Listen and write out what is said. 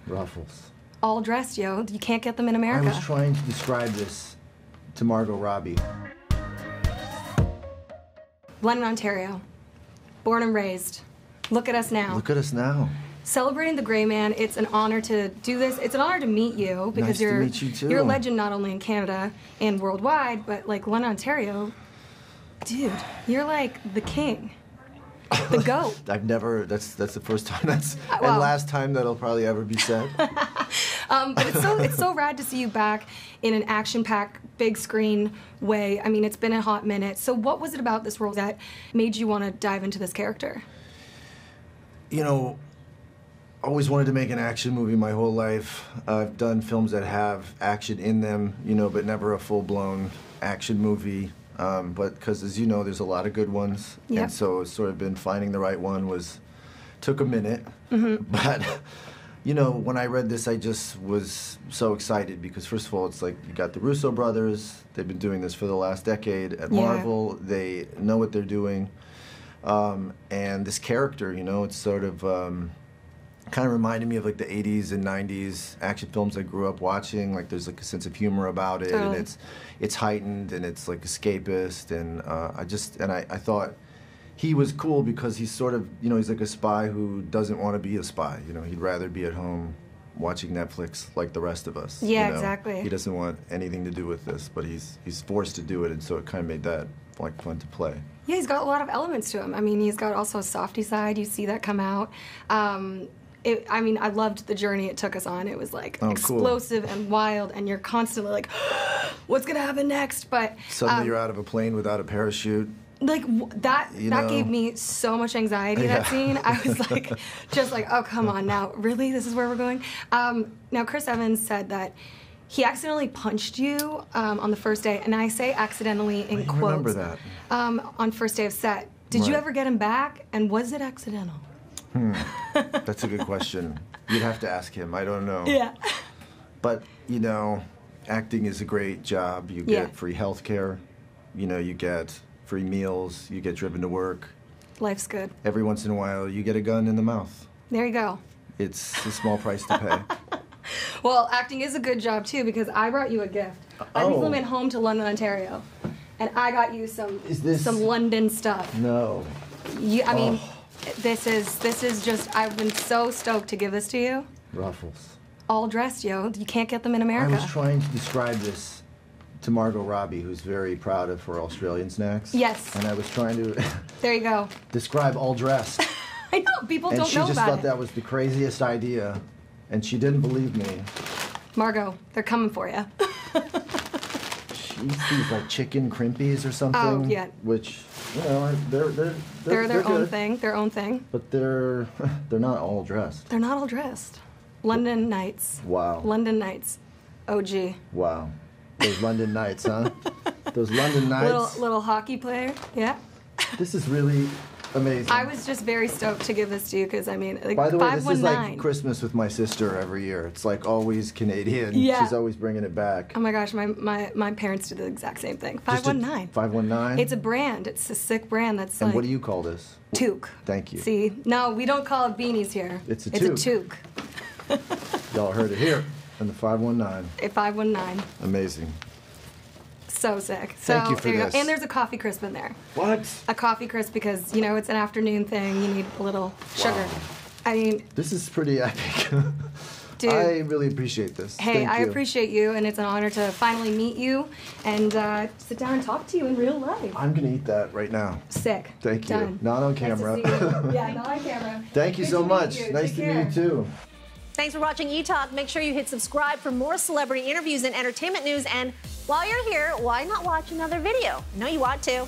Ruffles. All dressed, yo. You can't get them in America. I was trying to describe this to Margot Robbie. London, Ontario. Born and raised. Look at us now. Look at us now. Celebrating the gray man. It's an honor to do this. It's an honor to meet you because Nice to meet you too. You're a legend not only in Canada and worldwide, but like London, Ontario. Dude, you're like the king. The GOAT. I've never, that's the first time and well, last time that'll probably ever be said. But it's so rad to see you back in an action-packed, big screen way. I mean, it's been a hot minute. So what was it about this role that made you want to dive into this character? You know, always wanted to make an action movie my whole life. I've done films that have action in them, you know, but never a full-blown action movie. But because, as you know, there's a lot of good ones. Yep. And so it's sort of been finding the right one took a minute. Mm-hmm. But, you know, when I read this, I just was so excited because, first of all, it's like you got the Russo brothers. They've been doing this for the last decade at Marvel. They know what they're doing. And this character, you know, it's sort of kind of reminded me of like the 80s and 90s action films I grew up watching. Like there's like a sense of humor about it, Totally. and it's heightened and it's like escapist. And I thought he was cool because he's sort of, you know, he's like a spy who doesn't want to be a spy. You know, he'd rather be at home watching Netflix like the rest of us. Yeah, you know? exactly. He doesn't want anything to do with this, but he's forced to do it, and so it kind of made that like fun to play. Yeah, he's got a lot of elements to him. I mean, he's got also a softy side. You see that come out. I mean, I loved the journey it took us on. It was like explosive and wild, and you're constantly like, what's gonna happen next? But suddenly you're out of a plane without a parachute. Like that gave me so much anxiety, that scene. I was like, just like, oh, come on now. Really? This is where we're going? Now, Chris Evans said that he accidentally punched you on the first day, and I say accidentally in quotes. I remember that. On first day of set. Did you ever get him back, and was it accidental? That's a good question. You'd have to ask him. I don't know. Yeah. But, you know, acting is a great job. You get free health care. You know, you get free meals. You get driven to work. Life's good. Every once in a while, you get a gun in the mouth. There you go. It's a small price to pay. Well, acting is a good job, too, because I brought you a gift. I recently went home to London, Ontario, and I got you some London stuff. No. I mean, this is just, I've been so stoked to give this to you. Ruffles. All dressed, yo. You can't get them in America. I was trying to describe this to Margot Robbie, who's very proud of her Australian snacks. Yes. And I was trying to there you go. describe all dressed. I know, people don't know about it. And she just thought that was the craziest idea, and she didn't believe me. Margot, they're coming for you. She eats these like chicken crimpies or something. Oh, yeah. Which, you know, they're their own good, thing. Their own thing. But they're not all dressed. They're not all dressed. London Nights. Wow. London Nights. OG. Wow. Those London Nights, huh? Those London Nights. Little hockey player. Yeah. This is really amazing. I was just very stoked to give this to you because, I mean, like, by the way, this is 519. like Christmas with my sister every year. It's like always Canadian. Yeah. She's always bringing it back. Oh my gosh, my parents did the exact same thing. 519. 519? It's a brand. It's a sick brand that's and like... what do you call this? Toque. Thank you. See, no, we don't call it beanies here. It's a toque. It's a toque. Y'all heard it here in the 519. A 519. Amazing. So sick. Thank you for this. And there's a coffee crisp in there. What? A coffee crisp because, you know, it's an afternoon thing. You need a little sugar. Wow. I mean... This is pretty epic. Dude. I really appreciate this. Hey, Thank I you. appreciate you, and it's an honor to finally meet you and sit down and talk to you in real life. I'm going to eat that right now. Sick. Thank you. Done. Not on camera. Nice to see you. Yeah, not on camera. Thank you so much. Nice to meet you, too. Thanks for watching Etalk. Make sure you hit subscribe for more celebrity interviews and entertainment news. And while you're here, why not watch another video? I know you want to.